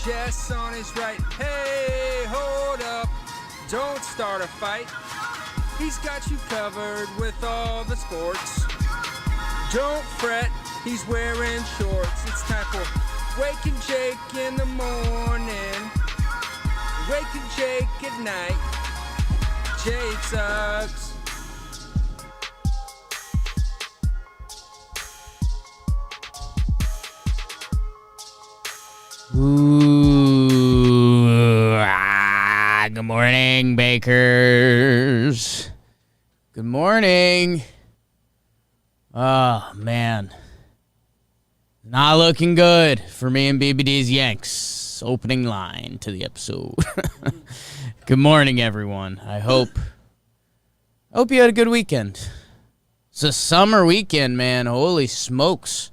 Jess on his right. Hey, hold up. Don't start a fight. He's got you covered with all the sports. Don't fret, he's wearing shorts. It's time for Wake and Jake in the morning. Wake and Jake at night. Jake sucks. Good morning, Bakers. Good morning. Oh, man. Not looking good for me and BBD's Yanks. Opening line to the episode. Good morning, everyone. I hope you had a good weekend. It's a summer weekend, man. Holy smokes.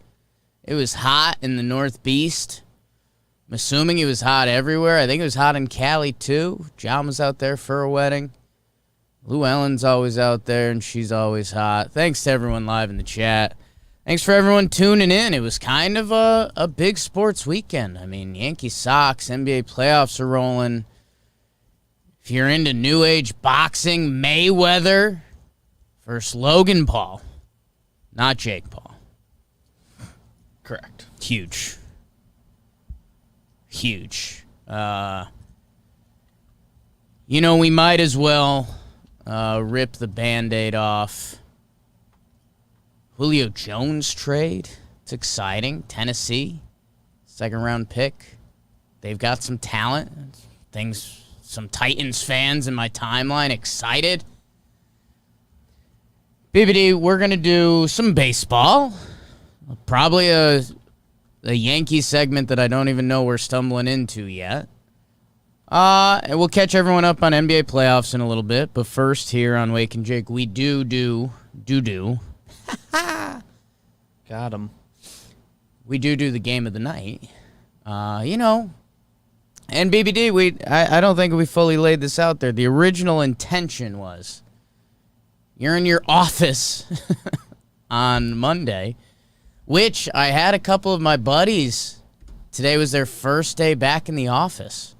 It was hot in the Northeast. I'm assuming it was hot everywhere. I think it was hot in Cali, too. John was out there for a wedding. Lou Ellen's always out there, and she's always hot. Thanks to everyone live in the chat. Thanks for everyone tuning in. It was kind of a big sports weekend. I mean, Yankee Sox, NBA playoffs are rolling. If you're into New Age boxing, Mayweather versus Logan Paul. Not Jake Paul. Correct. Huge. We might as well rip the Band-Aid off. Julio Jones trade. It's exciting. Tennessee, second-round pick. They've got some talent. Some Titans fans in my timeline excited. BBD, we're going to do some baseball. Probably a Yankee segment that I don't even know we're stumbling into yet. And we'll catch everyone up on NBA playoffs in a little bit. But first here on Wake and Jake, we do. Got him. We do the game of the night. And BBD, I don't think we fully laid this out there. The original intention was you're in your office on Monday, which I had a couple of my buddies. Today was their first day back in the office.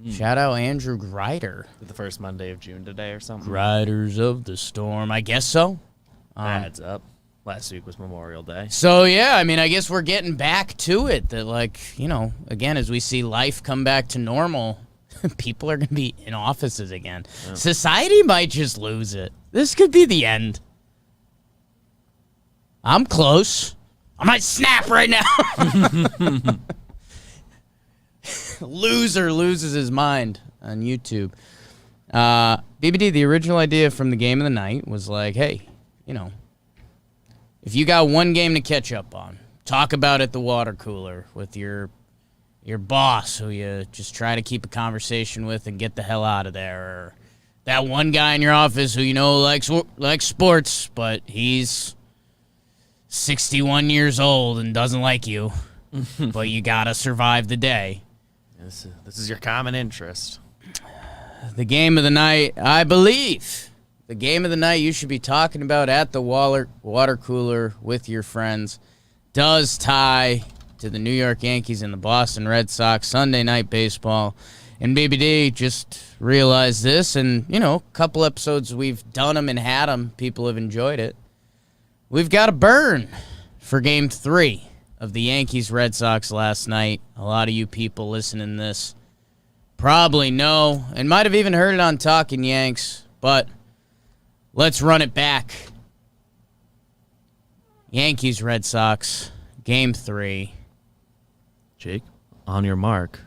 Shout out Andrew Grider. The first Monday of June today or something. Riders of the Storm. I guess so. Adds up. Last week was Memorial Day. So, yeah, I mean, I guess we're getting back to it. That, again, as we see life come back to normal, people are going to be in offices again. Yeah. Society might just lose it. This could be the end. I'm close. I might snap right now. Loser loses his mind on YouTube. BBD, the original idea from the game of the night was like, hey, if you got one game to catch up on, talk about it at the water cooler with your boss who you just try to keep a conversation with and get the hell out of there. Or that one guy in your office who likes sports, but he's 61 years old and doesn't like you, but you gotta survive the day. This is your common interest. The game of the night, I believe. The game of the night you should be talking about at the water cooler with your friends does tie to the New York Yankees and the Boston Red Sox Sunday Night Baseball. And BBD just realized this, and, a couple episodes we've done them and had them. People have enjoyed it. We've got a burn for Game 3 of the Yankees-Red Sox last night. A lot of you people listening to this probably know and might have even heard it on Talking Yanks, but let's run it back. Yankees-Red Sox, Game 3. Jake, on your mark,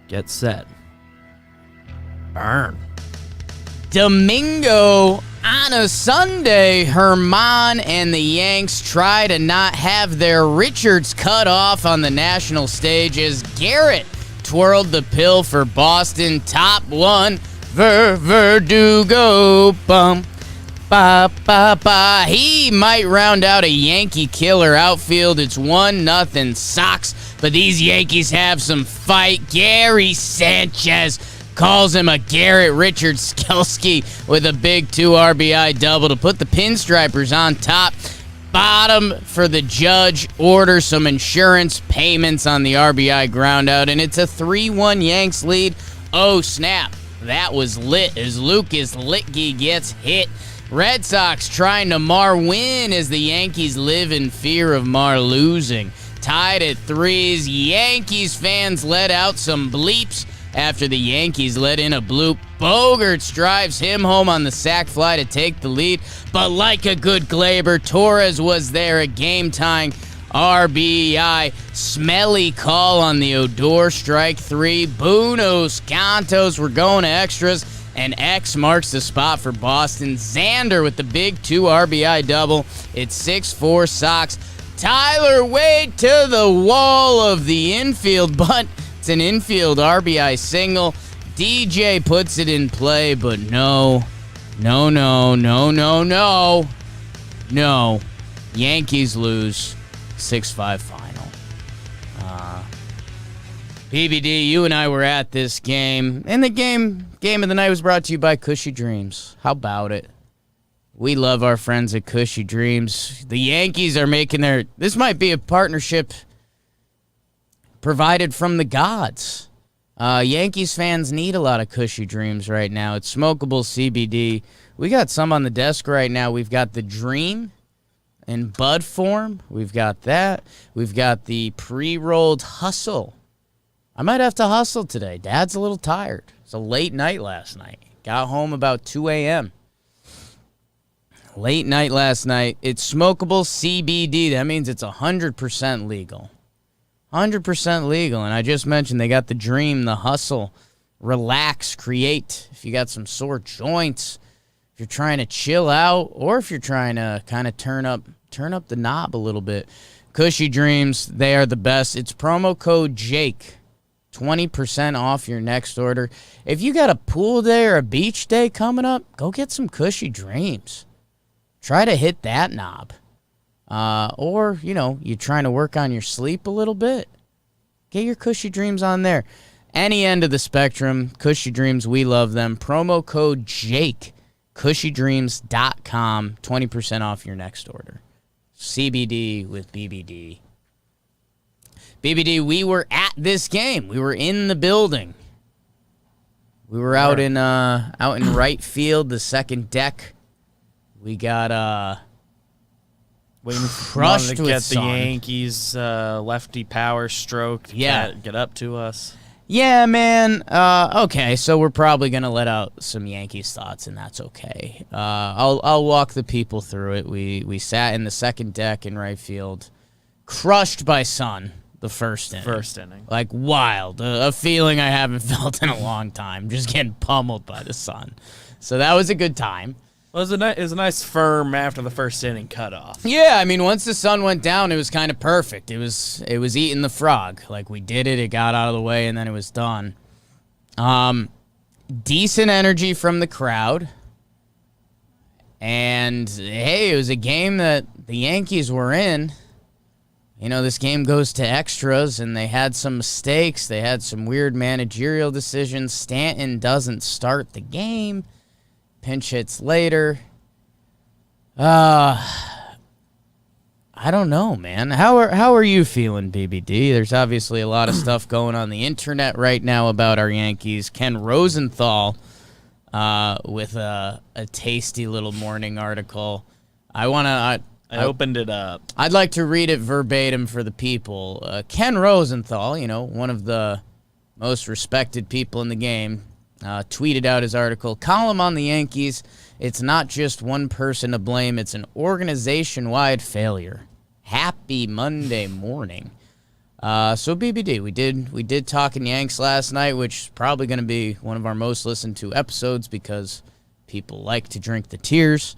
get set, burn. Domingo on a Sunday, Herman and the Yanks try to not have their Richards cut off on the national stage as Garrett twirled the pill for Boston. Top one, Verdugo, bum, ba, ba, ba. He might round out a Yankee killer outfield. It's 1-0 Sox, but these Yankees have some fight. Gary Sanchez calls him a Garrett Richards Skelski with a big 2 RBI double to put the Pinstripers on top. bottom for the judge. Order some insurance payments on the RBI groundout, and it's a 3-1 Yanks lead. Oh, snap. That was lit as Lucas Litke gets hit. Red Sox trying to win as the Yankees live in fear of losing. Tied at 3s. Yankees fans let out some bleeps after the Yankees let in a bloop. Bogarts drives him home on the sac fly to take the lead. But like a good Glaber, Torres was there, a game-tying RBI. Smelly call on the Odor, strike 3. Buenos Cantos, we're going to extras. And X marks the spot for Boston. Xander with the big 2 RBI double. It's 6-4 Sox. Tyler Wade to the wall of the infield, but it's an infield RBI single. DJ puts it in play, but no. Yankees lose 6-5 final. BBD, you and I were at this game, and the game of the night was brought to you by Cushy Dreams. How about it? We love our friends at Cushy Dreams. The Yankees are making this might be a partnership provided from the gods. Yankees fans need a lot of Cushy Dreams right now. It's smokable CBD. We got some on the desk right now. We've got the Dream in bud form. We've got that. We've got the pre-rolled Hustle. I might have to hustle today. Dad's a little tired. It's a late night last night. Got home about 2 a.m. Late night last night. It's smokable CBD. That means it's 100% legal. 100% legal. And I just mentioned they got the Dream, the Hustle, Relax, Create. If you got some sore joints, if you're trying to chill out, or if you're trying to kind of turn up the knob a little bit. Cushy Dreams, they are the best. It's promo code Jake. 20% off your next order. If you got a pool day or a beach day coming up, go get some Cushy Dreams. Try to hit that knob. Or, you're trying to work on your sleep a little bit. Get your Cushy Dreams on there. Any end of the spectrum, Cushy Dreams, we love them. Promo code Jake, cushydreams.com, 20% off your next order. CBD with BBD. BBD, we were at this game. We were in the building. We were out in right field, the second deck. We got crushed to with get sun. the Yankees lefty power stroke to get up to us. Yeah, man. Okay, so we're probably gonna let out some Yankees thoughts, and that's okay. I'll walk the people through it. We sat in the second deck in right field, crushed by sun. The first inning. Like wild. A feeling I haven't felt in a long time. Just getting pummeled by the sun. So that was a good time. Well, it was a nice firm after the first inning cutoff. Yeah, I mean, once the sun went down, it was kind of perfect. It was eating the frog. Like, we did it, it got out of the way, and then it was done. Decent energy from the crowd. And, hey, it was a game that the Yankees were in. This game goes to extras, and they had some mistakes. They had some weird managerial decisions. Stanton doesn't start the game. Pinch hits later. I don't know, man. How are you feeling, BBD? There's obviously a lot of stuff going on the internet right now about our Yankees. Ken Rosenthal with a tasty little morning article. I opened it up. I'd like to read it verbatim for the people. Ken Rosenthal, one of the most respected people in the game, tweeted out his article, column on the Yankees, it's not just one person to blame, it's an organization-wide failure. Happy Monday morning. So BBD, we did Talking Yanks last night, which is probably going to be one of our most listened to episodes because people like to drink the tears.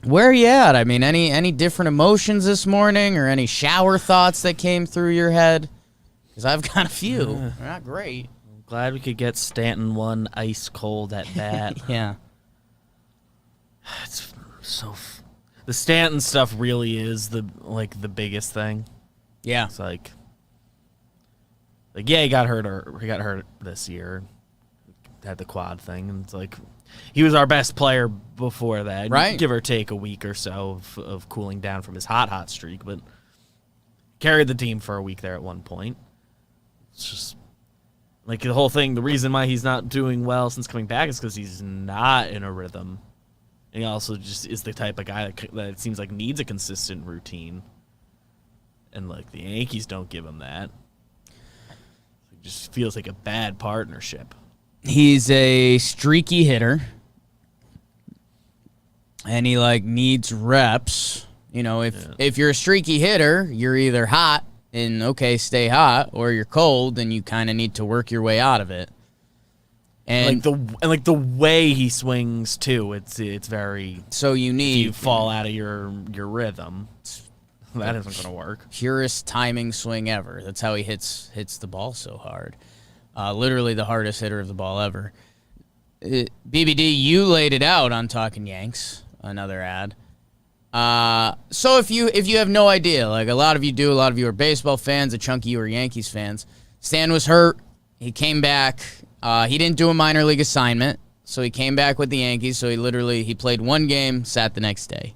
Where are you at? I mean, any different emotions this morning or any shower thoughts that came through your head? Because I've got a few. They're not great. I'm glad we could get Stanton one ice cold at bat. Yeah. It's the Stanton stuff really is the biggest thing. Yeah. It's like yeah, he got hurt this year. had the quad thing, and it's like he was our best player before that, right? Give or take a week or so of cooling down from his hot streak, but carried the team for a week there at one point. It's just like the whole thing. The reason why he's not doing well since coming back is because he's not in a rhythm. And he also just is the type of guy that it seems like needs a consistent routine. And, like, the Yankees don't give him that. It just feels like a bad partnership. He's a streaky hitter. And he, like, needs reps. You know, if you're a streaky hitter, you're either hot and, okay, stay hot, or you're cold and you kind of need to work your way out of it. And the way he swings too, it's very. So you fall out of your rhythm. That isn't going to work. Purest timing swing ever. That's how he hits the ball so hard. Literally the hardest hitter of the ball ever. BBD, you laid it out on Talking Yanks. Another ad. So if you have no idea, like a lot of you are baseball fans. A chunk of you are Yankees fans. Stan was hurt. He came back. He didn't do a minor league assignment, so he came back with the Yankees. So he played one game, sat the next day.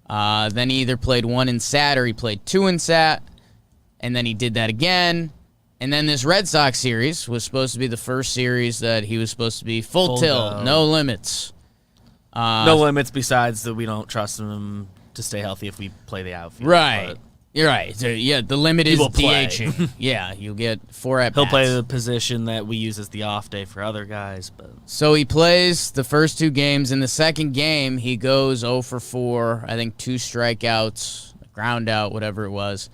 Then he either played one in sat or he played two in sat, and then he did that again. And then this Red Sox series was supposed to be the first series that he was supposed to be full tilt, no limits. No limits besides that we don't trust him to stay healthy if we play the outfield. Right. You're right. So, yeah, the limit is DHing. Yeah, you'll get 4 at-bats. He'll play the position that we use as the off day for other guys. But so he plays the first 2 games. In the second game, he goes 0 for 4. I think 2 strikeouts, ground out, whatever it was.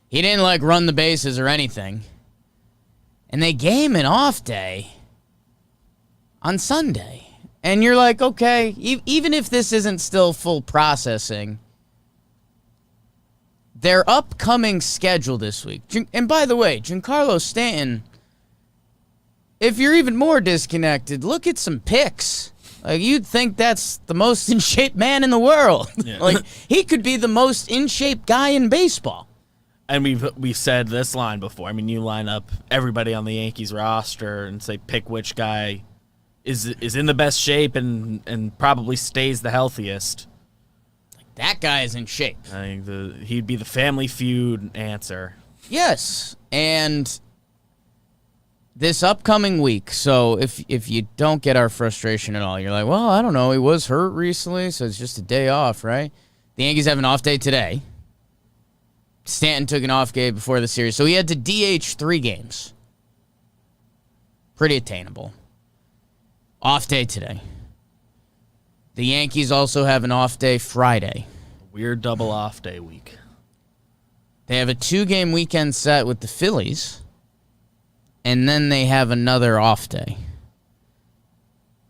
He didn't, like, run the bases or anything. And they gave him an off day on Sunday. And you're like, okay, even if this isn't still full processing, their upcoming schedule this week. And by the way, Giancarlo Stanton, if you're even more disconnected, look at some pics. Like, you'd think that's the most in shape man in the world. Yeah. Like, he could be the most in shape guy in baseball. And we've said this line before. I mean, you line up everybody on the Yankees roster and say pick which guy is in the best shape and probably stays the healthiest. That guy is in shape. I think he'd be the Family Feud answer. Yes, and this upcoming week, so if you don't get our frustration at all, you're like, well, I don't know, he was hurt recently, so it's just a day off, right? The Yankees have an off day today. Stanton took an off day before the series, so he had to DH 3 games. Pretty attainable. Off day today. The Yankees also have an off day Friday. Weird double off day week. They have a 2-game weekend set with the Phillies, and then they have another off day.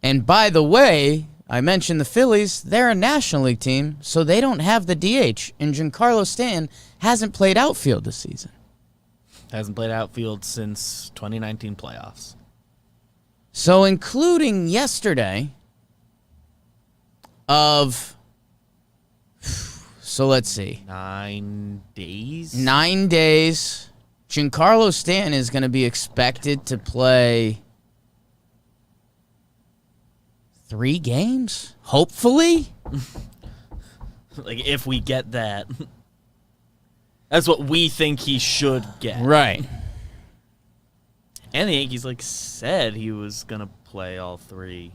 And by the way, I mentioned the Phillies, they're a National League team, so they don't have the DH, and Giancarlo Stanton hasn't played outfield this season. Hasn't played outfield since 2019 playoffs. So including yesterday, so let's see. 9 days? 9 days. Giancarlo Stanton is going to be expected to play 3 games, hopefully. Like, if we get that. That's what we think he should get. Right. And the Yankees, said he was going to play all 3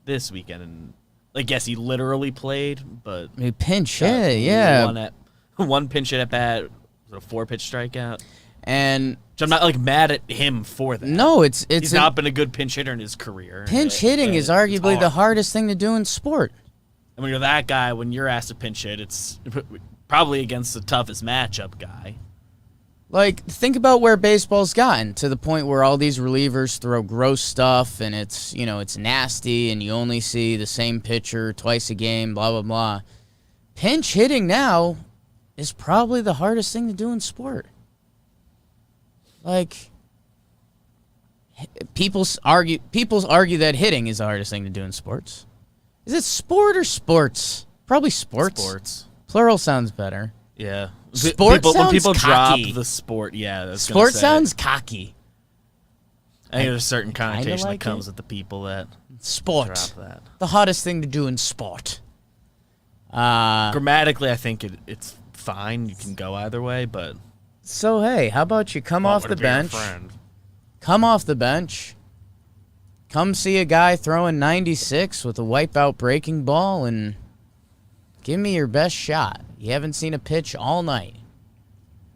this weekend. And I guess he literally played, but he pinch hit, yeah. One pinch hit at bat, a 4-pitch strikeout. And I'm not mad at him for that. No, he's not been a good pinch hitter in his career. Pinch hitting is arguably the hardest thing to do in sport. And when you're that guy, when you're asked to pinch hit, it's probably against the toughest matchup guy. Think about where baseball's gotten to the point where all these relievers throw gross stuff and it's nasty and you only see the same pitcher twice a game, blah, blah, blah. Pinch hitting now is probably the hardest thing to do in sport. People argue that hitting is the hardest thing to do in sports. Is it sport or sports? Probably sports. Sports. Plural sounds better. Yeah. Sport sounds when people cocky. Drop the sport, yeah. Sport sounds cocky. I think there's a certain connotation like that comes it. with the people that Sport. drop that. The hottest thing to do in sport. Grammatically, I think it's fine. You can go either way, but So, hey, how about you come off the bench? Come off the bench. Come see a guy throwing 96 with a wipeout breaking ball and give me your best shot. You haven't seen a pitch all night.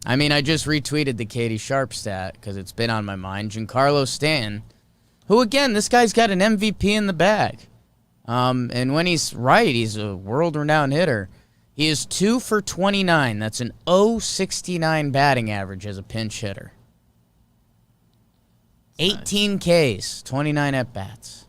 I mean, I just retweeted the Katie Sharp stat because it's been on my mind. Giancarlo Stanton, who, again, this guy's got an MVP in the bag. And when he's right, he's a world-renowned hitter. He is 2 for 29. That's an .069 batting average as a pinch hitter. 18 Ks, 29 at-bats.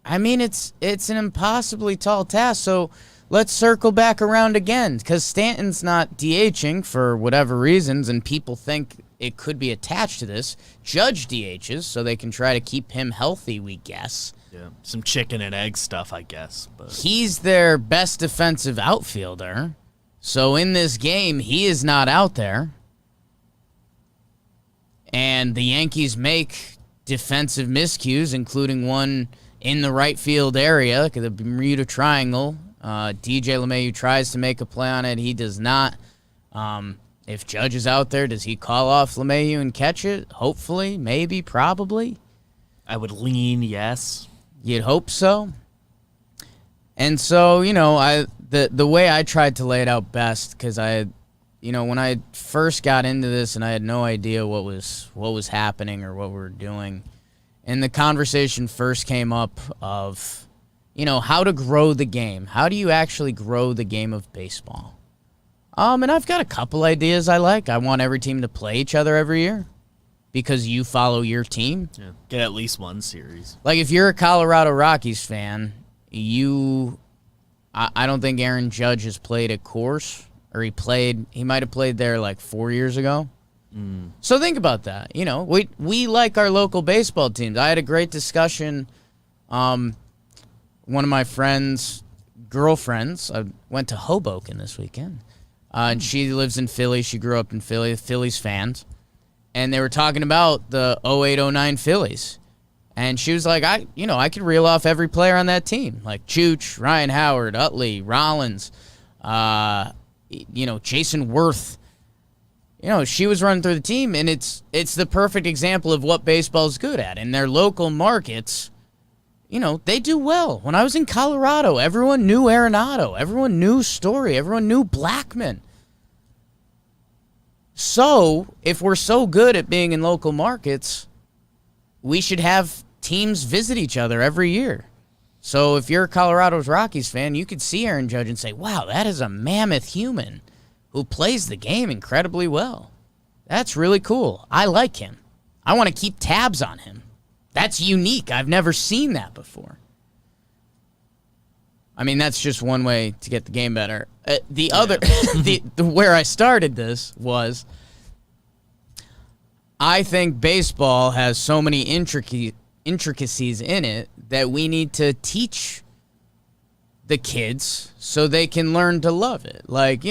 I mean, it's an impossibly tall task, so let's circle back around again, because Stanton's not DHing for whatever reasons, and people think it could be attached to this. Judge DHs, so they can try to keep him healthy, we guess. yeah, some chicken and egg stuff, I guess. But He's their best defensive outfielder, so in this game, he is not out there. And the Yankees make defensive miscues, including one in the right field area, the Bermuda Triangle. DJ LeMahieu tries to make a play on it. He does not. If Judge is out there, does he call off LeMahieu and catch it? Hopefully, maybe, probably. I would lean yes. You'd hope so. And so, the way I tried to lay it out best, because when I first got into this and I had no idea what was happening or what we were doing, and the conversation first came up of, how to grow the game. How do you actually grow the game of baseball? And I've got a couple ideas I like. I want every team to play each other every year because you follow your team. Yeah. Get at least one series. Like, if you're a Colorado Rockies fan, I don't think Aaron Judge has played at Coors. Or he might have played there like 4 years ago. So think about that. We like our local baseball teams. I had a great discussion. One of my friends' girlfriends, I went to Hoboken this weekend. And she lives in Philly. She grew up in Philly, Phillies fans. And they were talking about the 08-09 Phillies. And she was like, I could reel off every player on that team. Like Chooch, Ryan Howard, Utley, Rollins, Jason Worth. She was running through the team, and it's the perfect example of what baseball's good at. In their local markets, they do well. When I was in Colorado, everyone knew Arenado. Everyone knew Story. Everyone knew Blackman. So, if we're so good at being in local markets, we should have teams visit each other every year. So if you're a Colorado's Rockies fan, you could see Aaron Judge and say, wow, that is a mammoth human who plays the game incredibly well. That's really cool. I like him. I want to keep tabs on him. That's unique. I've never seen that before. I mean, that's just one way to get the game better. The other, where I started this was, I think baseball has so many intricacies in it that we need to teach the kids so they can learn to love it. Like,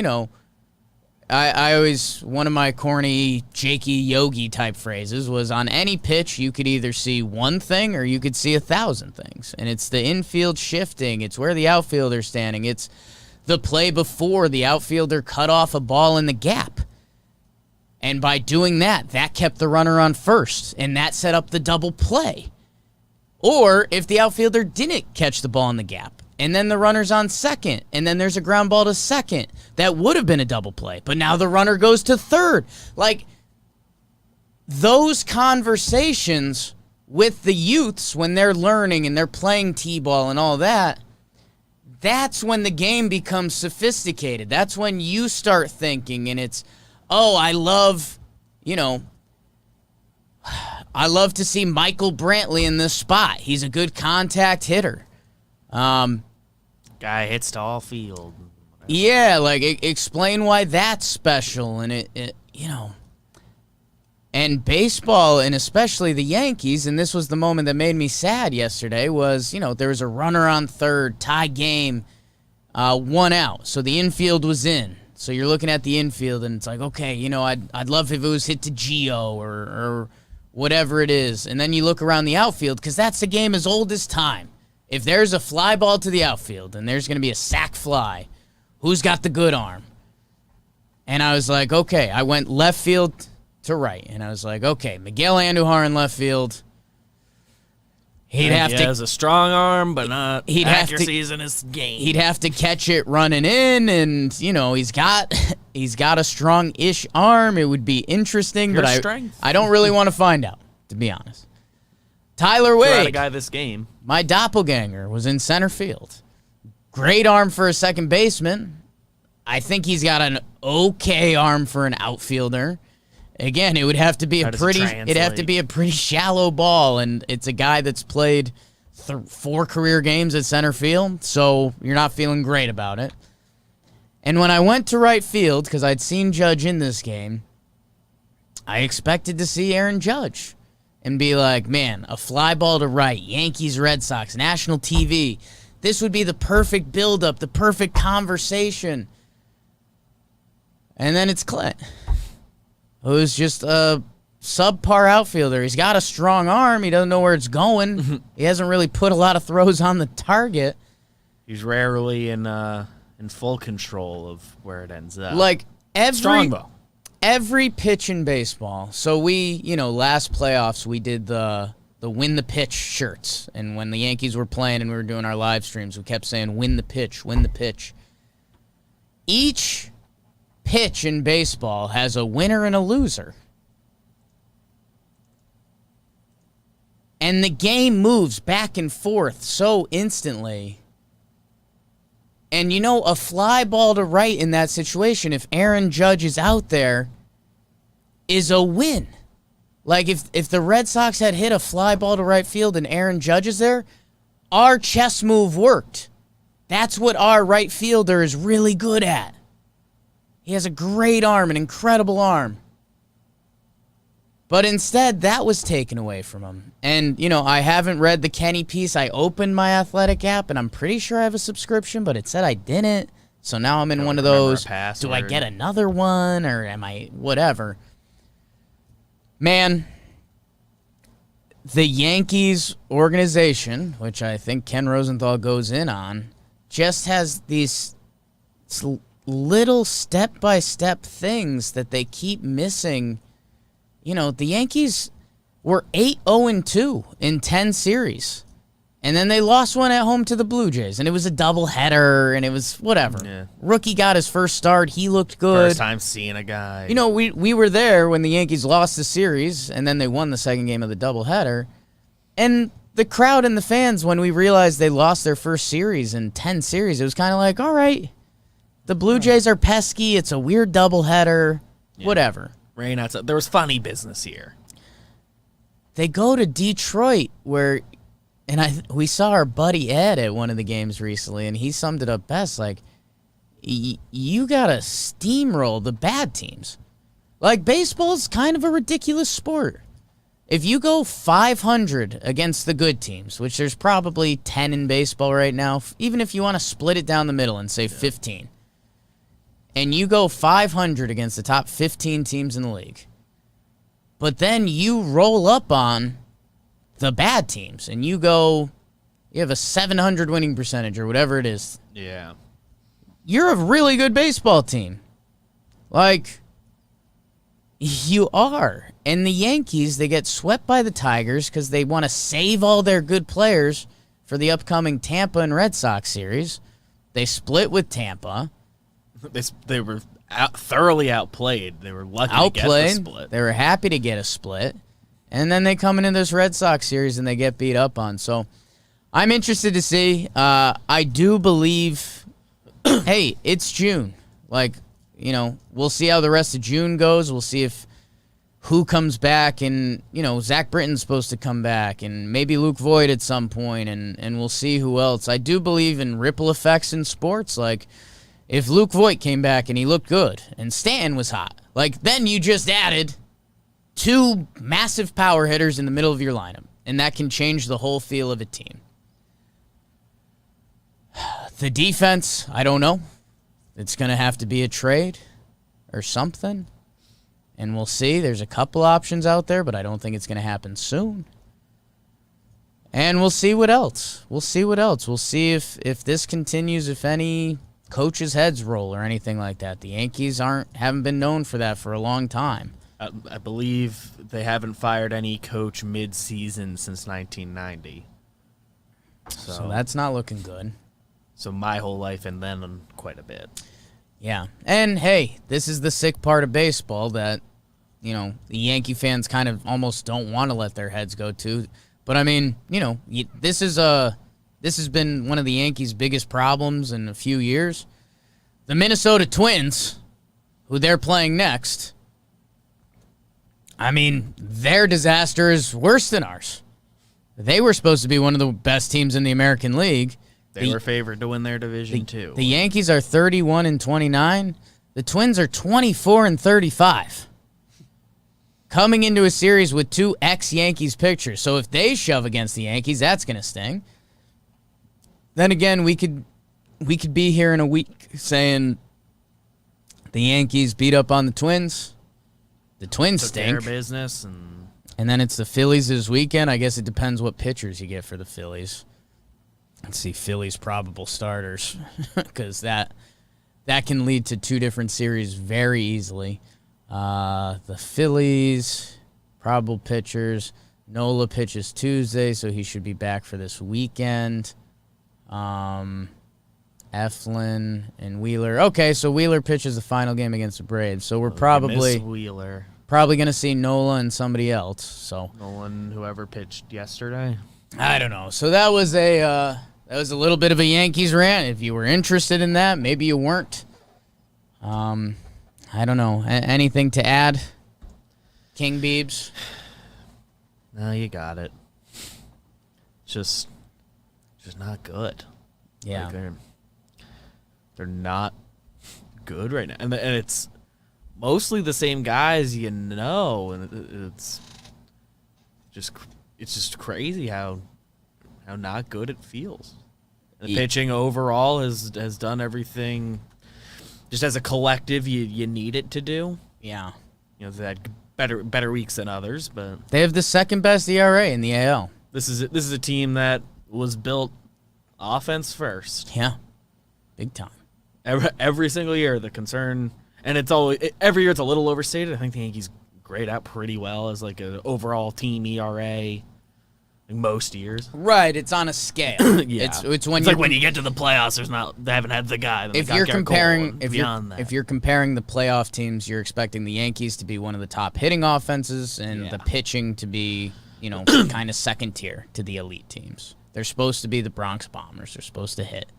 I always, one of my corny Jakey Yogi type phrases was, on any pitch you could either see one thing or you could see 1,000 things. And it's the infield shifting. It's where the outfielder's standing. It's the play before the outfielder cut off a ball in the gap. And by doing that kept the runner on first, and that set up the double play. Or if the outfielder didn't catch the ball in the gap, and then the runner's on second, and then there's a ground ball to second, that would have been a double play. But now the runner goes to third. Like, those conversations with the youths when they're learning and they're playing t-ball and all that, that's when the game becomes sophisticated. That's when you start thinking, and it's, I love to see Michael Brantley in this spot. He's a good contact hitter. Guy hits to all field. Yeah, like, explain why that's special. And and baseball, and especially the Yankees, and this was the moment that made me sad yesterday, was, there was a runner on third, tie game, 1 out. So the infield was in. So you're looking at the infield, and it's like, okay, I'd love if it was hit to Gio or whatever it is. And then you look around the outfield, because that's the game as old as time. If there's a fly ball to the outfield and there's going to be a sac fly, who's got the good arm? And I was like, okay, I went left field to right. And I was like, okay, Miguel Andujar in left field. He has a strong arm, but not accuracy isn't his game. He'd have to catch it running in, and he's got a strong-ish arm. It would be interesting, but I don't really want to find out, to be honest. Tyler Wade, a guy this game. My doppelganger, was in center field. Great arm for a second baseman. I think he's got an okay arm for an outfielder. Again, it would have to be a pretty shallow ball, and it's a guy that's played 4 career games at center field, so you're not feeling great about it. And when I went to right field, because I'd seen Judge in this game, I expected to see Aaron Judge and be like, man, a fly ball to right, Yankees, Red Sox, national TV. This would be the perfect buildup, the perfect conversation. And then it's Clint, who's just a subpar outfielder. He's got a strong arm. He doesn't know where it's going. He hasn't really put a lot of throws on the target. He's rarely in full control of where it ends up. Like strong though. Every pitch in baseball. So we, last playoffs we did the win the pitch shirts, and when the Yankees were playing and we were doing our live streams, we kept saying win the pitch, win the pitch. Each pitch in baseball has a winner and a loser. And the game moves back and forth so instantly. And a fly ball to right in that situation, if Aaron Judge is out there, is a win. Like if the Red Sox had hit a fly ball to right field and Aaron Judge is there, our chess move worked. That's what our right fielder is really good at. He has a great arm, an incredible arm. But instead, that was taken away from him. And, I haven't read the Kenny piece. I opened my Athletic app, and I'm pretty sure I have a subscription, but it said I didn't. So now I'm in one of those, do I get another one, or am I whatever? Man, the Yankees organization, which I think Ken Rosenthal goes in on, just has these little step-by-step things that they keep missing. The Yankees were 8-0-2 in 10 series. And then they lost one at home to the Blue Jays. And it was a doubleheader, and it was whatever. Yeah. Rookie got his first start. He looked good. First time seeing a guy. We were there when the Yankees lost the series, and then they won the second game of the doubleheader. And the crowd and the fans, when we realized they lost their first series in 10 series, it was kind of like, all right, the Blue Jays are pesky. It's a weird doubleheader. Yeah. Whatever. Rain outside. There was funny business here. They go to Detroit, where, we saw our buddy Ed at one of the games recently, and he summed it up best. Like, you gotta steamroll the bad teams. Like, baseball's kind of a ridiculous sport. If you go 500 against the good teams, which there's probably 10 in baseball right now, even if you want to split it down the middle and say 15. And you go 500 against the top 15 teams in the league. But then you roll up on the bad teams, and you have a 700 winning percentage or whatever it is. Yeah. You're a really good baseball team. Like, you are. And the Yankees, they get swept by the Tigers because they want to save all their good players for the upcoming Tampa and Red Sox series. They split with Tampa. They were thoroughly outplayed. They were lucky to get the split. They were happy to get a split. And then they come into this Red Sox series and they get beat up on. So I'm interested to see. I do believe, hey, it's June. Like, we'll see how the rest of June goes. We'll see who comes back. And, Zach Britton's supposed to come back. And maybe Luke Voigt at some point. And we'll see who else. I do believe in ripple effects in sports. Like, if Luke Voigt came back and he looked good and Stanton was hot, like, then you just added 2 massive power hitters in the middle of your lineup, and that can change the whole feel of a team. The defense, I don't know. It's going to have to be a trade or something. And we'll see. There's a couple options out there, but I don't think it's going to happen soon. And we'll see what else. We'll see if this continues, if any coaches' heads roll or anything like that. The Yankees haven't been known for that for a long time. I believe they haven't fired any coach mid-season since 1990. So that's not looking good. So my whole life and then quite a bit. Yeah. And, hey, this is the sick part of baseball that, the Yankee fans kind of almost don't want to let their heads go to. But, I mean, this has been one of the Yankees' biggest problems in a few years. The Minnesota Twins, who they're playing next, I mean, their disaster is worse than ours. They were supposed to be one of the best teams in the American League. They were favored to win their division, too. The Yankees are 31-29. The Twins are 24-35. Coming into a series with two ex-Yankees pitchers. So if they shove against the Yankees, that's going to sting. Then again, we could be here in a week saying the Yankees beat up on the Twins. The Twins stink. Their business and then it's the Phillies this weekend. I guess it depends what pitchers you get for the Phillies. Let's see, Phillies probable starters, because that can lead to two different series very easily. The Phillies, probable pitchers. Nola pitches Tuesday, so he should be back for this weekend. Eflin and Wheeler. Okay, so Wheeler pitches the final game against the Braves. So we're probably going to see Nola and somebody else. So Nolan, whoever pitched yesterday. I don't know. So that was a little bit of a Yankees rant. If you were interested in that, maybe you weren't. I don't know. Anything to add, King Beebs? No, you got it. Just not good. Yeah. Like they're not good right now. And it's mostly the same guys, and it's just crazy how not good it feels. The pitching overall has done everything. Just as a collective, you need it to do. Yeah. They've had better weeks than others, but they have the second best ERA in the AL. This is a team that was built offense first. Yeah. Big time. Every single year, the concern, and every year it's a little overstated. I think the Yankees grade out pretty well as like an overall team ERA. Most years, right? It's on a scale. Yeah, it's when like when you get to the playoffs, they haven't had the guy. If you're comparing the playoff teams, you're expecting the Yankees to be one of the top hitting offenses and the pitching to be, kind of second tier to the elite teams. They're supposed to be the Bronx Bombers. They're supposed to hit,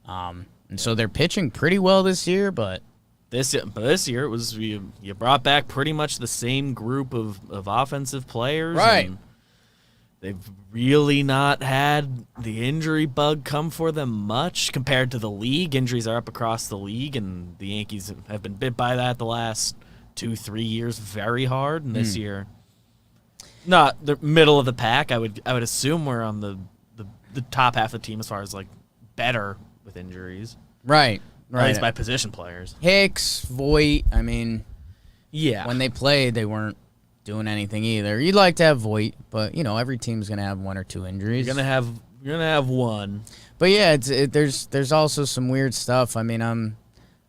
and so they're pitching pretty well this year. But this year it was you brought back pretty much the same group of offensive players, right? And they've really not had the injury bug come for them much compared to the league. Injuries are up across the league, and the Yankees have been bit by that the last 2-3 years very hard. And this year, not the middle of the pack. I would assume we're on the top half of the team as far as like better with injuries. Right. At least by position players. Hicks, Voit. I mean, yeah. When they played, they weren't doing anything either. You'd like to have Voit, but every team's gonna have one or two injuries. You're gonna have one. But yeah, there's also some weird stuff. I mean,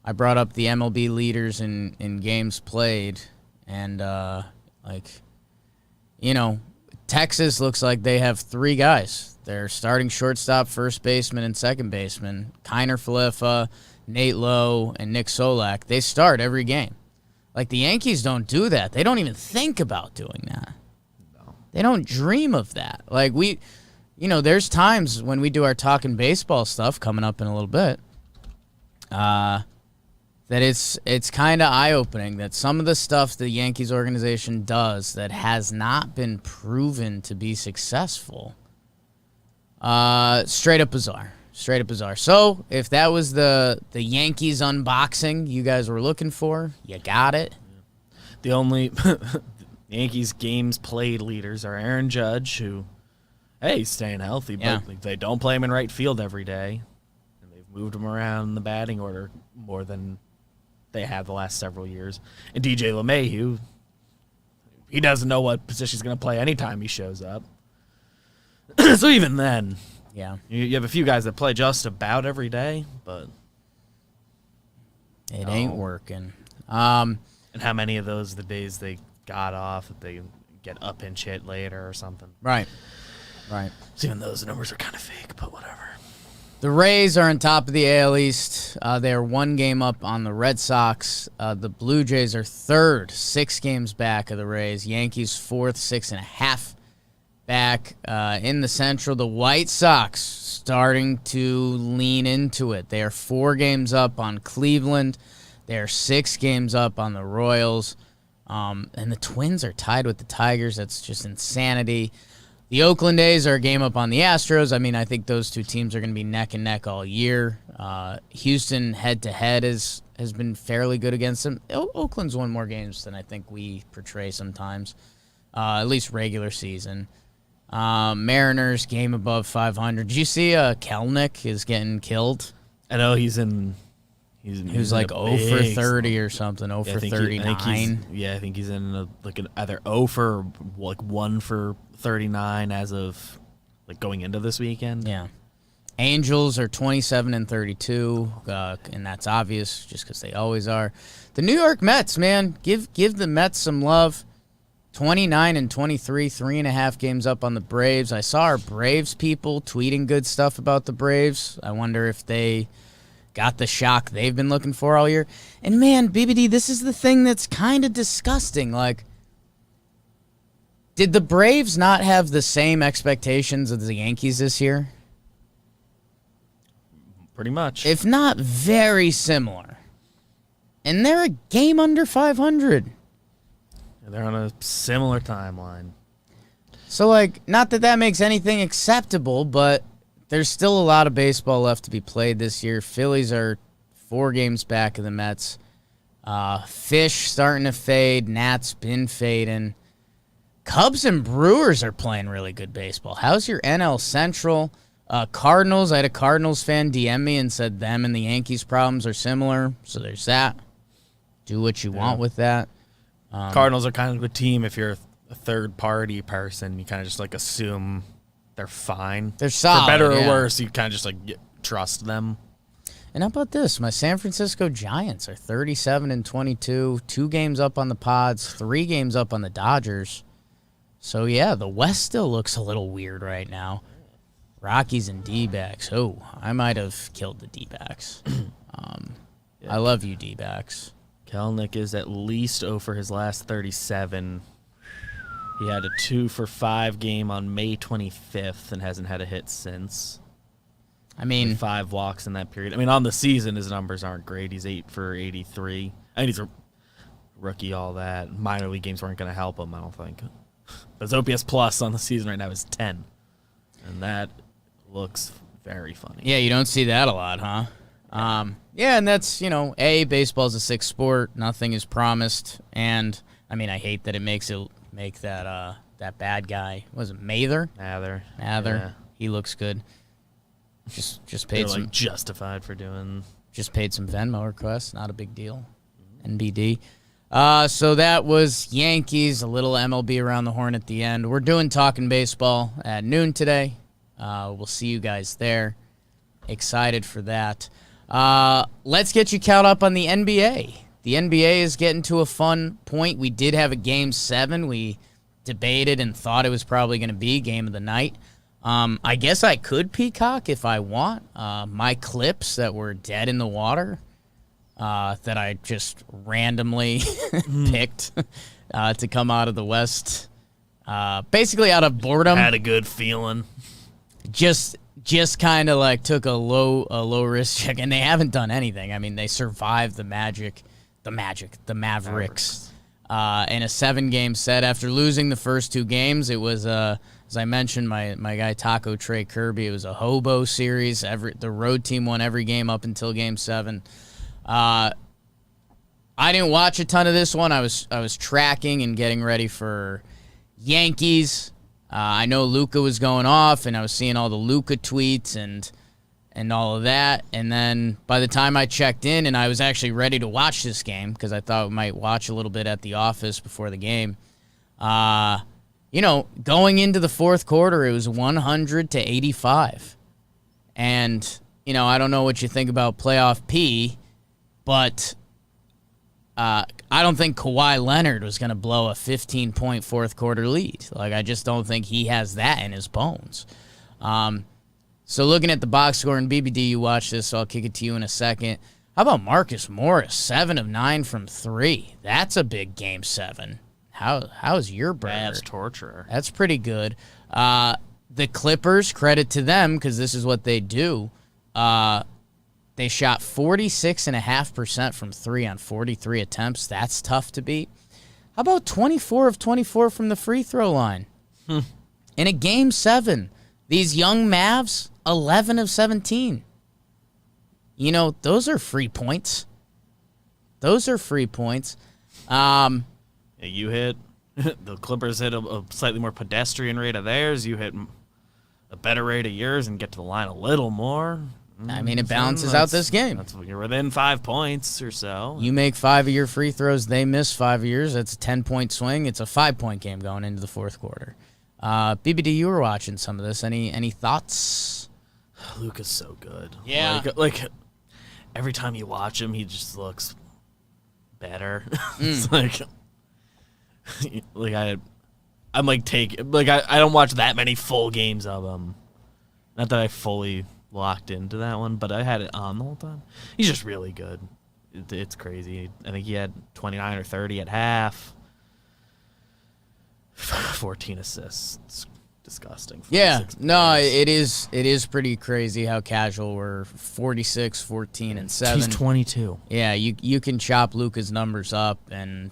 I brought up the MLB leaders in games played, and Texas looks like they have three guys. They're starting shortstop, first baseman, and second baseman. Kiner Falefa, Nate Lowe, and Nick Solak. They start every game. Like, the Yankees don't do that. They don't even think about doing that. No. They don't dream of that. Like, there's times when we do our talking baseball stuff coming up in a little bit, that it's kind of eye-opening that some of the stuff the Yankees organization does that has not been proven to be successful, straight up bizarre. Straight up bizarre. So, if that was the Yankees unboxing you guys were looking for, you got it. The only Yankees games played leaders are Aaron Judge, who, he's staying healthy, but they don't play him in right field every day. And they've moved him around in the batting order more than they have the last several years. And DJ LeMahieu, he doesn't know what position he's going to play anytime he shows up. So even then, Yeah. you have a few guys that play just about every day, but It ain't working. and how many of those the days they got off that they get up and shit later or something. Right. So even those numbers are kind of fake, but whatever. The Rays are on top of the AL East. They are 1 game up on the Red Sox. The Blue Jays are third, 6 games back of the Rays. Yankees fourth, 6.5 back. In the Central, the White Sox starting to lean into it. They are 4 games up on Cleveland. They are 6 games up on the Royals. And the Twins are tied with the Tigers. That's just insanity. The Oakland A's are a game up on the Astros. I mean, I think those two teams are going to be neck and neck all year. Houston head-to-head has been fairly good against them. Oakland's won more games than I think we portray sometimes, at least regular season. Mariners, game above 500. Did you see Kelnick is getting killed? I know he's He was like 0 for 30 or something, 0 for 39. I think he's in either 0 for 1 for 39 as of going into this weekend. Yeah. Angels are 27 and 32, and that's obvious just because they always are. The New York Mets, man, give the Mets some love. 29 and 23, 3.5 games up on the Braves. I saw our Braves people tweeting good stuff about the Braves. I wonder if they got the shock they've been looking for all year. And man, BBD, this is the thing that's kind of disgusting. Like, did the Braves not have the same expectations as the Yankees this year? Pretty much. If not very similar. And they're a game under 500. They're on a similar timeline. So, not that makes anything acceptable, but there's still a lot of baseball left to be played this year. Phillies are 4 games back of the Mets. Fish starting to fade. Nats been fading. Cubs and Brewers are playing really good baseball. How's your NL Central? Cardinals, I had a Cardinals fan DM me and said them and the Yankees' problems are similar. So there's that. Do what you want with that. Cardinals are kind of a team, if you're a third-party person, you kind of just assume they're fine. They're solid, for better or yeah. worse, you kind of just trust them. And how about this? My San Francisco Giants are 37 and 22, 2 games up on the Pods, 3 games up on the Dodgers. So yeah, the West still looks a little weird right now. Rockies and D-backs. Oh, I might have killed the D-backs. I love you, D-backs. Kelnick is at least 0 for his last 37. He had a 2 for 5 game on May 25th and hasn't had a hit since. I mean, 5 walks in that period. I mean, on the season, his numbers aren't great. He's 8 for 83. I mean, he's a rookie, all that. Minor league games weren't going to help him, I don't think. But his OPS plus on the season right now is 10. And that looks very funny. yeah, you don't see that a lot, huh? Yeah, and that's, baseball's a sick sport. Nothing is promised. And, I mean, I hate that it make that bad guy, was it Mather? Mather. Yeah. He looks good. Just paid They're some justified for doing. Just paid some Venmo requests. Not a big deal. NBD. So that was Yankees, a little MLB around the horn at the end. We're doing Talking Baseball at noon today. We'll see you guys there. Excited for that. Let's get you caught up on the NBA. The NBA is getting to a fun point. We did have a Game 7. We debated and thought it was probably going to be Game of the Night. I guess I could peacock if I want. My clips that were dead in the water that I just randomly picked to come out of the West, basically out of boredom. Had a good feeling. Just kind of took a low risk check, and they haven't done anything. I mean, they survived the Mavericks. In a 7-game set. After losing the first 2 games, it was, as I mentioned, my guy Taco Trey Kirby, it was a hobo series. The road team won every game up until Game 7. I didn't watch a ton of this one. I was tracking and getting ready for Yankees. I know Luka was going off, and I was seeing all the Luka tweets and and all of that. And then by the time I checked in and I was actually ready to watch this game because I thought we might watch a little bit at the office before the game, going into the fourth quarter, it was 100-85. And, I don't know what you think about playoff P, but I don't think Kawhi Leonard was going to blow a 15-point fourth quarter lead. Like, I just don't think he has that in his bones. So looking at the box score, and BBD, you watch this, so I'll kick it to you in a second. How about Marcus Morris, 7 of 9 from 3? That's a big game 7. How's your burger? That's torture. That's pretty good. The Clippers, credit to them, because this is what they do. They shot 46.5% from 3 on 43 attempts. That's tough to beat. How about 24 of 24 from the free throw line? In a game 7, these young Mavs, 11 of 17. Those are free points. Yeah, you hit the Clippers hit a slightly more pedestrian rate of theirs. You hit a better rate of yours and get to the line a little more. I mean, it balances out this game. You're within 5 points or so. You make 5 of your free throws, they miss 5 of yours. That's a 10-point swing. It's a 5-point game going into the fourth quarter. BBD, you were watching some of this. Any thoughts? Luka's so good. Yeah. Like every time you watch him, he just looks better. It's like I don't watch that many full games of him. Not that I fully locked into that one, but I had it on the whole time. He's just really good. It's crazy. I think he had 29 or 30 at half. 14 assists. It's disgusting. Yeah, no, it is pretty crazy how casual we're. 46, 14, and 7. He's 22. Yeah, you can chop Luka's numbers up, and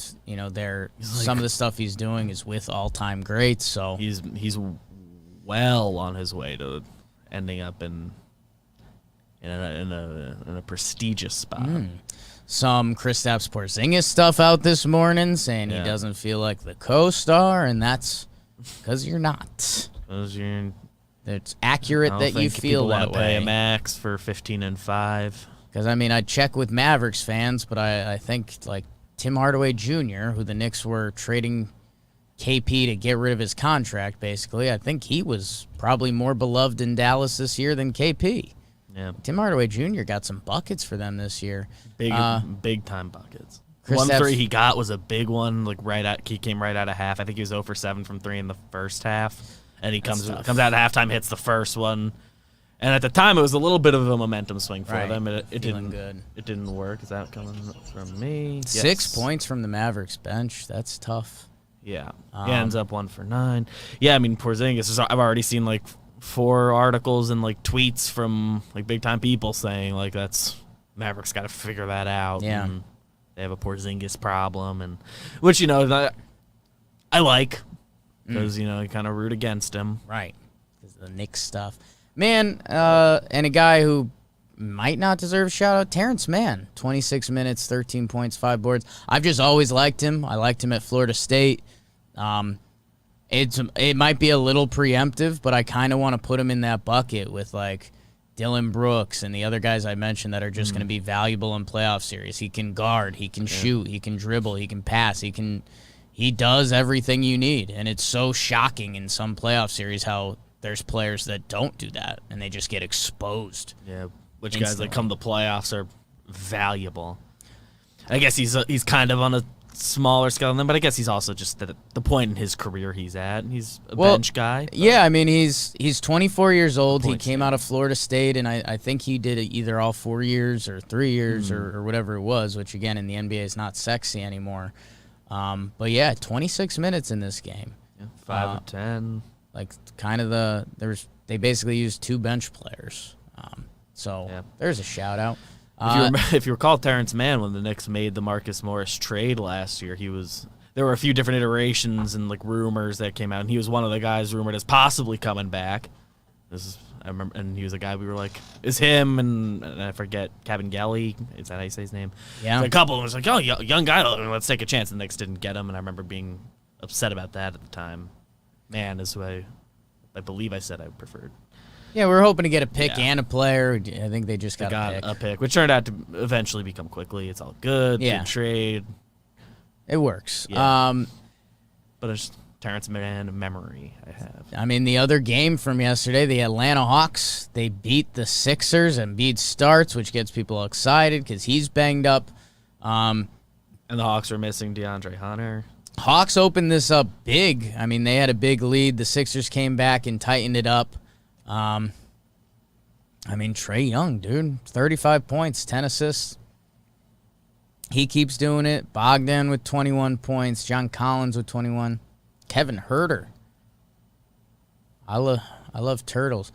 some of the stuff he's doing is with all-time greats. So he's well on his way to ending up in a prestigious spot. Some Kristaps Porzingis stuff out this morning saying he doesn't feel like the co-star, and that's because you're not. It's accurate that you feel that way. Want to pay a max for 15 and 5. Because I'd check with Mavericks fans, but I think like Tim Hardaway Jr., who the Knicks were trading KP to get rid of his contract, basically, I think he was probably more beloved in Dallas this year than KP. Yeah. Tim Hardaway Jr. got some buckets for them this year. Big time buckets. Kristaps, 1 3 he got was a big one. He came right out of half. I think he was 0 for 7 from 3 in the first half, and he comes out at halftime, hits the first one. And at the time, it was a little bit of a momentum swing for them. It didn't good. It didn't work. Is that coming from me? 6 points from the Mavericks bench. That's tough. Yeah. He ends up 1 for 9. Yeah, I mean, Porzingis, I've already seen like 4 articles and like tweets from like big time people saying like that's Mavericks got to figure that out. Yeah. And they have a Porzingis problem, and which I like because you kind of root against him. Right. Because of the Knicks stuff. Man, and a guy who might not deserve a shout-out, Terrence Mann. 26 minutes, 13 points, 5 boards. I've just always liked him. I liked him at Florida State. It might be a little preemptive, but I kind of want to put him in that bucket with, like, Dylan Brooks and the other guys I mentioned that are just going to be valuable in playoff series. He can guard. He can shoot. He can dribble. He can pass. He does everything you need, and it's so shocking in some playoff series how there's players that don't do that, and they just get exposed. Yeah, which guys that come to playoffs are valuable. I guess he's kind of on a smaller scale than them, but I guess he's also just at the point in his career he's at. He's a bench guy. Yeah, I mean, he's 24 years old. He came out of Florida State, and I think he did either all 4 years or 3 years or whatever it was, which, again, in the NBA is not sexy anymore. But, yeah, 26 minutes in this game. Yeah, 5 of 10. Like, kind of they basically used 2 bench players. There's a shout-out. If you recall Terrence Mann, when the Knicks made the Marcus Morris trade last year, there were a few different iterations and like rumors that came out, and he was one of the guys rumored as possibly coming back. I remember, and he was a guy we were like, is him, and I forget, Kevin Gelly, is that how you say his name? Yeah. So a couple was like, oh, young guy, let's take a chance. The Knicks didn't get him, and I remember being upset about that at the time. Mann is who I believe I said I preferred. Yeah, we're hoping to get a pick Yeah. and a player. I think they just got, a pick, which turned out to eventually become quickly. It's all good. Yeah. Good trade. It works. Yeah. But it's Terrence Mann memory I have. I mean, the other game from yesterday, the Atlanta Hawks, they beat the Sixers. Embiid starts, which gets people excited because he's banged up. And the Hawks are missing DeAndre Hunter. Hawks opened this up big. I mean, they had a big lead. The Sixers came back and tightened it up. I mean, Trae Young, dude, 35 points, 10 assists. He keeps doing it. Bogdan with 21 points. John Collins with 21. Kevin Huerter. I love Turtles.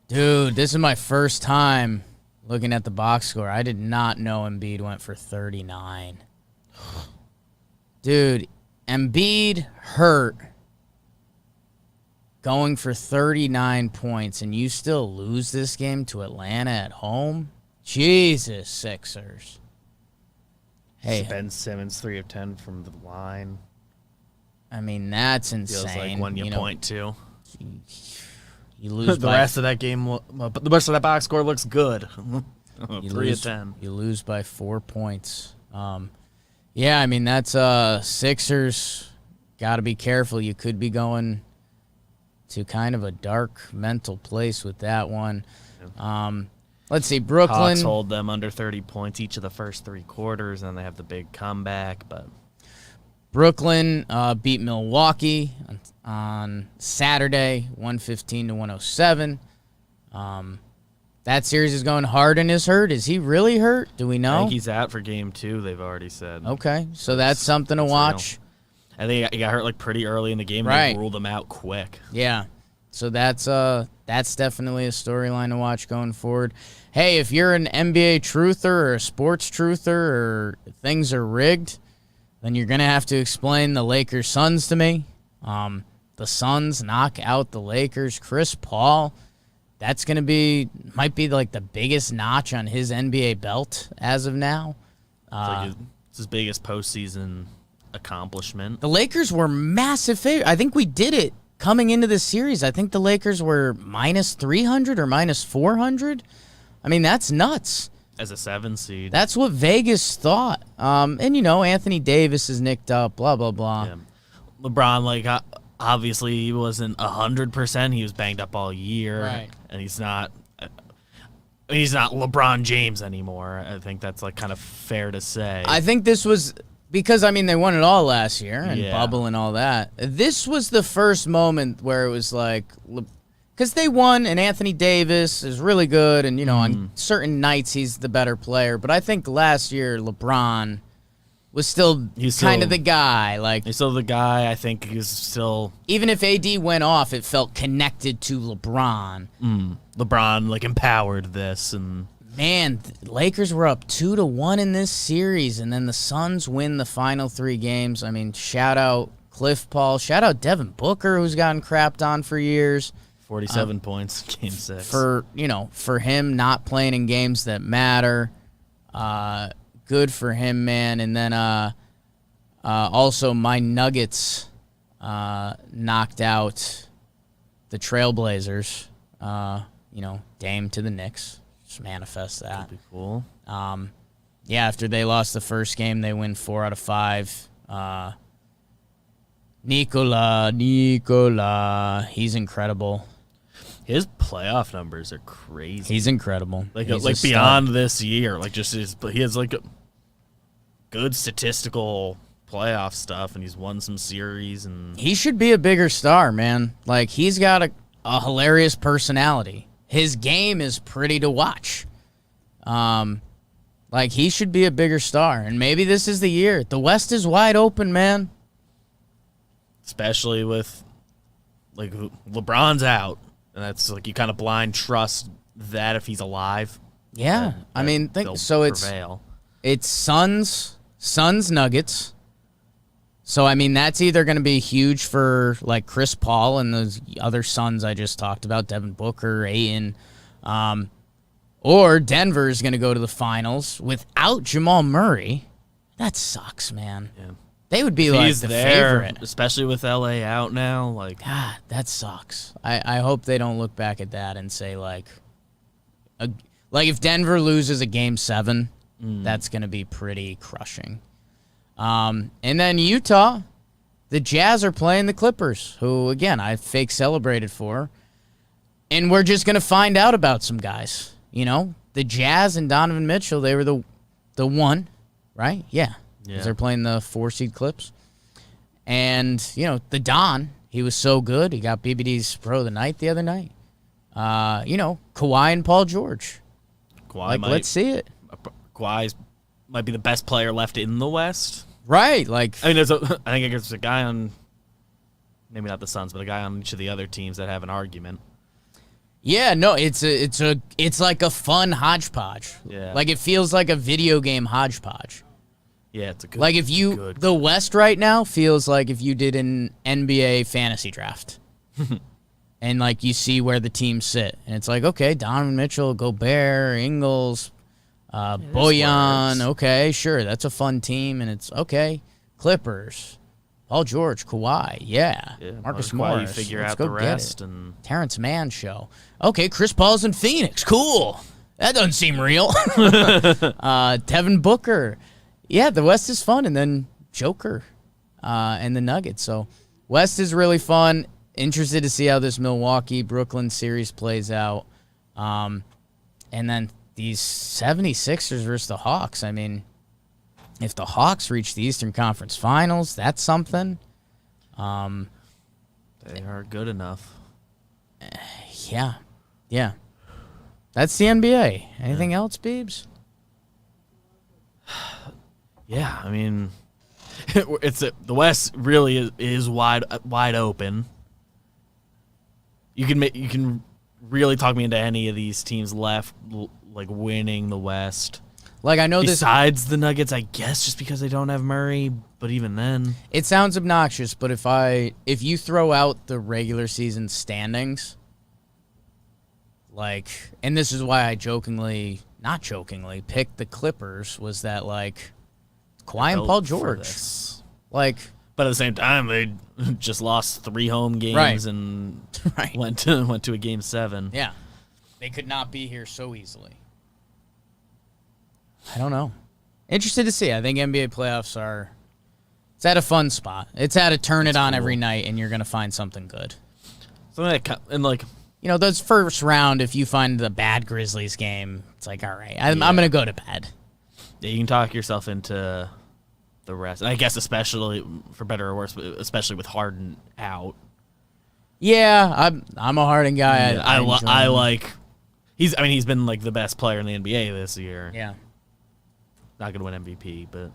Dude, this is my first time looking at the box score. I did not know Embiid went for 39. Dude, Embiid hurt going for 39 points, and you still lose this game to Atlanta at home? Jesus, Sixers. Hey, Ben Simmons, 3 of 10 from the line. I mean, that's insane. Feels like when you point to. You lose The rest of that game, the rest of that box score looks good. 3 of 10. You lose by 4 points. Yeah, I mean, that's Sixers. Got to be careful. You could be going to kind of a dark mental place with that one. Let's see, Brooklyn. Hawks hold them under 30 points each of the first 3 quarters, and they have the big comeback. But Brooklyn beat Milwaukee on Saturday, 115 to 107. That series is going. Harden is hurt. Is he really hurt? Do we know? I think he's out for game 2, they've already said. Okay, so that's something to watch. I think he got hurt like pretty early in the game, and Right. they ruled him out quick. Yeah. So that's definitely a storyline to watch going forward. Hey, if you're an NBA truther or a sports truther or things are rigged, then you're going to have to explain the Lakers Suns to me. The Suns knock out the Lakers. Chris Paul, that's going to might be like the biggest notch on his NBA belt as of now. It's his biggest postseason accomplishment. The Lakers were massive favorites. I think we did it coming into this series. I think the Lakers were minus 300 or minus 400. I mean, that's nuts. As a 7 seed. That's what Vegas thought. And, Anthony Davis is nicked up, blah, blah, blah. Yeah. LeBron, obviously he wasn't 100%. He was banged up all year. Right. And he's not LeBron James anymore. I think that's, kind of fair to say. I think this was because, they won it all last year and Yeah. bubble and all that. This was the first moment where it was like, because they won and Anthony Davis is really good and, on certain nights he's the better player. But I think last year LeBron was still kind of the guy. He's still the guy. I think he's still... Even if AD went off, it felt connected to LeBron. LeBron, empowered this and... Man, the Lakers were up 2-1 in this series, and then the Suns win the final 3 games. Shout out Cliff Paul. Shout out Devin Booker, who's gotten crapped on for years. 47 points, game 6. For him not playing in games that matter. Good for him, man. And then also my Nuggets knocked out the Trailblazers. Dame to the Knicks. Manifest that. That'd be cool. Yeah, after they lost the first game, they win 4 out of 5. Nikola, he's incredible. His playoff numbers are crazy. He's incredible. He's beyond this year. He has a good statistical playoff stuff, and he's won some series. And he should be a bigger star, man. He's got a hilarious personality. His game is pretty to watch. He should be a bigger star, and maybe this is the year. The West is wide open, man. Especially with LeBron's out, and that's you kind of blind trust that if he's alive. Yeah, prevail. It's Suns Nuggets. So that's either going to be huge for Chris Paul and those other Suns I just talked about, Devin Booker, Ayton, or Denver is going to go to the finals without Jamal Murray. That sucks, man. Yeah. They would be If like he's the there, favorite. especially with LA out now. Like, God, that sucks. I hope they don't look back at that and say like if Denver loses a game 7, that's gonna be pretty crushing. And then Utah, the Jazz are playing the Clippers, who again I fake celebrated for, and we're just gonna find out about some guys. You know, the Jazz and Donovan Mitchell, they were the one, right? Yeah. Because they're playing the 4-seed Clips. And, you know, the Don, he was so good. He got BBD's Pro of the Night the other night. You know, Kawhi and Paul George. Let's see it. Kawhi might be the best player left in the West. Right. Like, I mean, I think there's a guy on, maybe not the Suns, but a guy on each of the other teams that have an argument. yeah, no, it's like a fun hodgepodge. Yeah. Like, it feels like a video game hodgepodge. Yeah, it's a good. Like, if you, the West right now feels like if you did an NBA fantasy draft. And, like, you see where the teams sit. And it's like, okay, Donovan Mitchell, Gobert, Ingles, Bojan. Okay, sure, that's a fun team. And it's, okay, Clippers, Paul George, Kawhi. Yeah, Marcus Morris. You figure Let's out go the get rest. it. And Terrence Mann show. Okay, Chris Paul's in Phoenix. Cool. That doesn't seem real. Devin Booker. Yeah, the West is fun. And then Joker and the Nuggets. So West is really fun. Interested to see how this Milwaukee-Brooklyn series plays out. And then these 76ers versus the Hawks. I mean, if the Hawks reach the Eastern Conference Finals, that's something. they are good enough. Yeah. That's the NBA. Anything else, Beebs? Yeah, I mean, the West really is wide open. You can really talk me into any of these teams left, like winning the West. Like, I know Besides the Nuggets, I guess, just because they don't have Murray. But even then, it sounds obnoxious, but if you throw out the regular season standings, like, and this is why I not jokingly, picked the Clippers, was that, like, Kawhi and Paul George. Like, but at the same time, they just lost 3 home games and went to a game 7. Yeah, they could not be here so easily. I don't know. Interested to see. I think NBA playoffs it's at a fun spot. It's at a turn it on every night, and you're gonna find something good. You know, those first round, if you find the bad Grizzlies game, it's like, all right, I'm gonna go to bed. Yeah, you can talk yourself into the rest. And I guess especially, for better or worse, especially with Harden out. Yeah, I'm a Harden guy. I like. He's been like the best player in the NBA this year. Yeah. Not gonna win MVP, but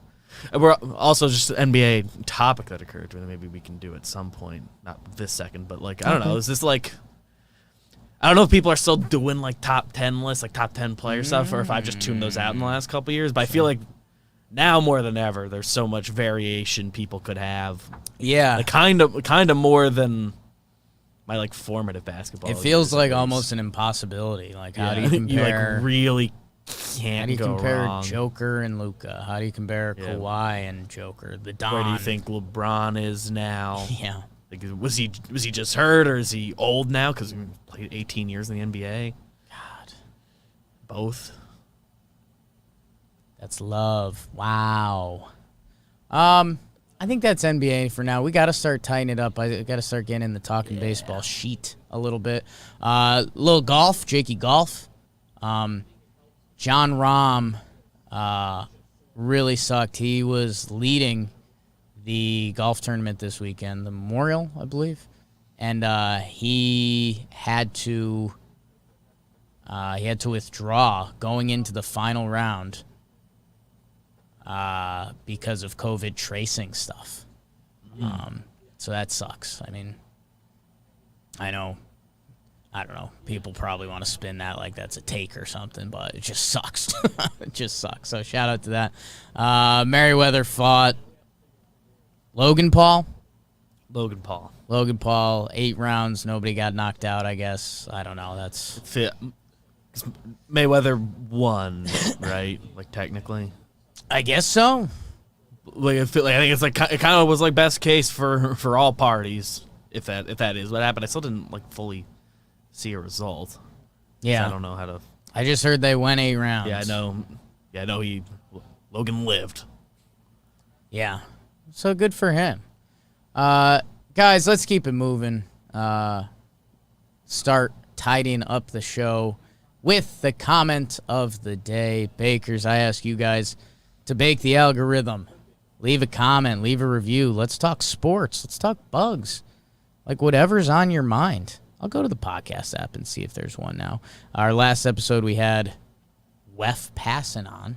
we're also just an NBA topic that occurred to me that maybe we can do at some point. Not this second, but like I don't know. Is this like? I don't know if people are still doing like top 10 lists, like top 10 player stuff, or if I've just tuned those out in the last couple of years. But I feel like now more than ever, there's so much variation people could have. Yeah, like kind of more than my like formative basketball. It feels like almost an impossibility. Like how do you compare? You like really can't. How do you go compare wrong. Joker and Luka? How do you compare Kawhi and Joker? The Don. Where do you think LeBron is now? Yeah. Like, was he just hurt, or is he old now? Because he played 18 years in the NBA. God. Both. That's love. Wow. I think that's NBA for now. We got to start tightening it up. I got to start getting in the talking baseball sheet a little bit. Little golf, Jakey Golf. John Rahm really sucked. He was leading the golf tournament this weekend, the Memorial, I believe, and he had to withdraw going into the final round because of COVID tracing stuff. So that sucks. I mean, I don't know. People probably want to spin that like that's a take or something, but it just sucks. It just sucks. So shout out to that. Merriweather fought Logan Paul, 8 rounds. Nobody got knocked out, I guess. I don't know. That's Mayweather won, right? Like technically, I guess so. I think it's like it kind of was like best case for all parties if that is what happened. I still didn't like fully see a result. Yeah. I don't know how to. I just heard they went 8 rounds. Yeah, I know. Yeah, I know Logan lived. Yeah. So good for him. Guys, let's keep it moving. Start tidying up the show with the comment of the day. Bakers, I ask you guys to bake the algorithm. Leave a comment, leave a review. Let's talk sports. Let's talk bugs. Like whatever's on your mind. I'll go to the podcast app and see if there's one now. Our last episode we had Wef passing on.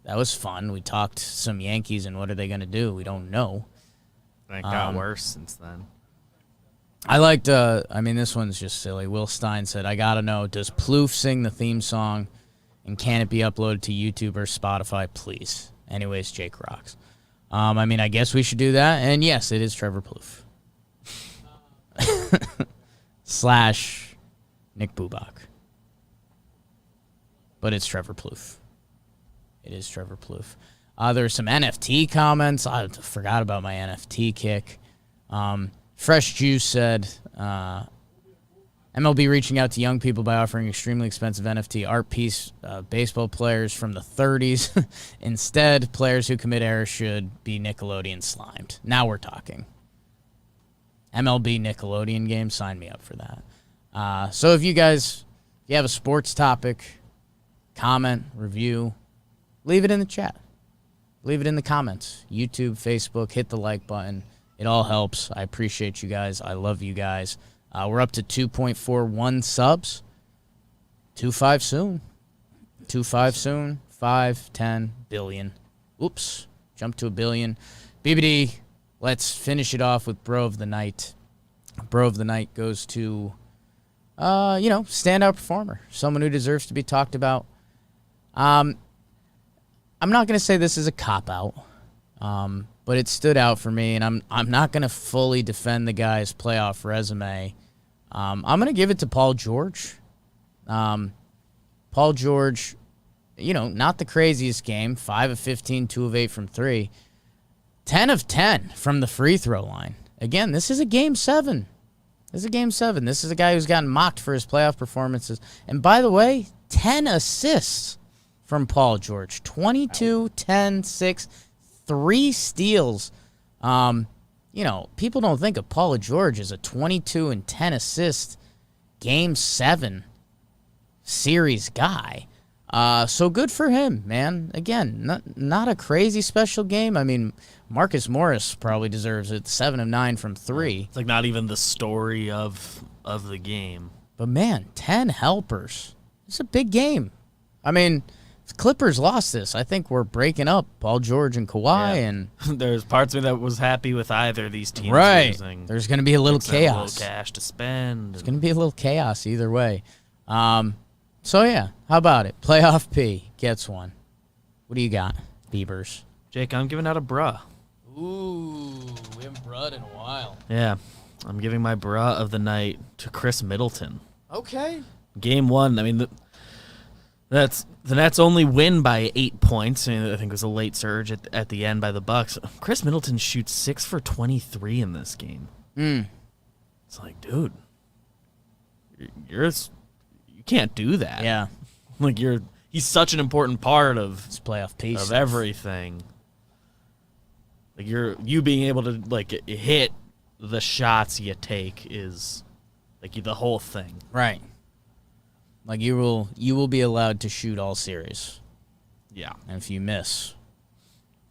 That was fun. We talked some Yankees and what are they going to do? We don't know. It got worse since then. I liked, this one's just silly. Will Stein said, I got to know, does Plouffe sing the theme song and can it be uploaded to YouTube or Spotify, please? Anyways, Jake rocks. I guess we should do that. And yes, it is Trevor Plouffe. / Nick Bubak. But it's Trevor Plouffe. It is Trevor Plouffe. There's some NFT comments. I forgot about my NFT kick. Fresh Juice said, MLB reaching out to young people by offering extremely expensive NFT art piece baseball players from the 30s. Instead, players who commit errors should be Nickelodeon slimed. Now we're talking. MLB Nickelodeon game, sign me up for that. So if you have a sports topic, comment, review, leave it in the chat. Leave it in the comments. YouTube, Facebook, hit the like button. It all helps. I appreciate you guys. I love you guys. We're up to 2.41 subs. 2.5 soon. 2.5 soon. 5, 10 billion. Oops. Jump to 1 billion. BBD, let's finish it off with Bro of the Night. Bro of the Night goes to, standout performer. Someone who deserves to be talked about. I'm not going to say this is a cop-out, but it stood out for me, and I'm not going to fully defend the guy's playoff resume. I'm going to give it to Paul George. Paul George, not the craziest game, 5 of 15, 2 of 8 from 3. 10 of 10 from the free throw line. Again, this is a Game 7. This is a guy who's gotten mocked for his playoff performances. And by the way, 10 assists from Paul George. 22, 10, 6, 3 steals. People don't think of Paul George as a 22 and 10 assist Game 7 series guy. So good for him, man. Again, not a crazy special game. Marcus Morris probably deserves it. 7 of 9 from 3. It's like not even the story of the game. But man, 10 helpers. It's a big game. If the Clippers lost this, I think we're breaking up Paul George and Kawhi. Yeah. And there's parts of me that was happy with either of these teams losing. There's going to be a little chaos. A little cash to spend. There's going to be a little chaos either way. So, yeah, how about it? Playoff P gets one. What do you got, Beavers? Jake, I'm giving out a bruh. Ooh, we haven't bruhed in a while. Yeah, I'm giving my bruh of the night to Chris Middleton. Okay. Game 1, that's the Nets only win by 8 points. I think it was a late surge at the end by the Bucks. Chris Middleton shoots 6 for 23 in this game. It's like, dude, you can't do that. Yeah. He's such an important part of It's playoff P of everything. Like you being able to hit the shots you take is the whole thing. Right. You will be allowed to shoot all series. Yeah. And if you miss,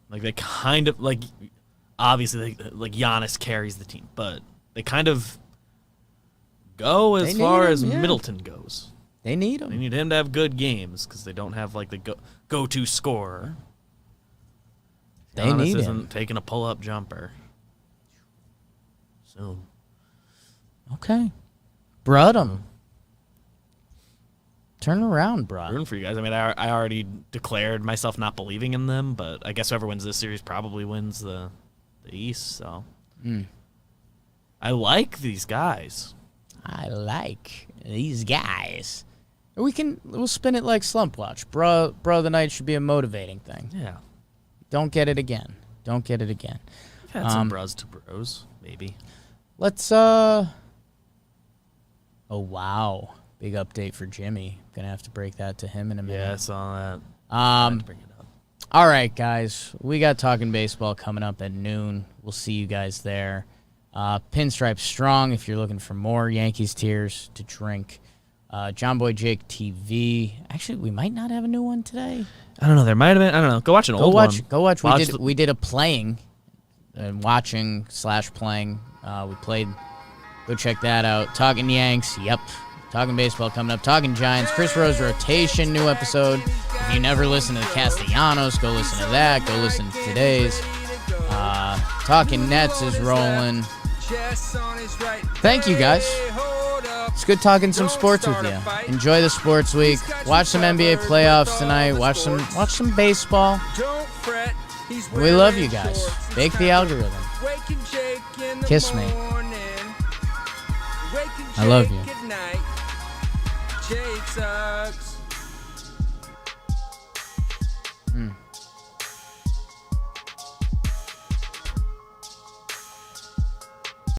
they kind of obviously Giannis carries the team, but they kind of go as far as Middleton goes. They need him. They need him to have good games because they don't have the go-to scorer. They Giannis need isn't him. taking a pull-up jumper. So. Okay. Brud him. Turn around, bro. Rooting for you guys. I already declared myself not believing in them, but I guess whoever wins this series probably wins the East. So I like these guys. We'll spin it like Slump Watch. Bro, the night should be a motivating thing. Yeah. Don't get it again. Don't get it again. Had some bros to bros, maybe. Let's Oh wow. Big update for Jimmy. Gonna have to break that to him in a minute. Yeah, I saw that. I had to bring it up. All right, guys. We got Talking Baseball coming up at noon. We'll see you guys there. Pinstripe Strong if you're looking for more Yankees tears to drink. John Boy Jake TV. Actually, we might not have a new one today. I don't know. There might have been. I don't know. Go watch an old one. Go watch. Watch We did a playing and watching / playing. We played. Go check that out. Talking Yanks. Yep. Talking Baseball coming up. Talking Giants. Chris Rose Rotation. New episode. If you never listen to the Castellanos, go listen to that. Go listen to today's. Talking Nets is rolling. Thank you, guys. It's good talking some sports with you. Enjoy the sports week. Watch some NBA playoffs tonight. Watch some baseball. We love you guys. Bake the algorithm. Kiss me. I love you. Jake sucks.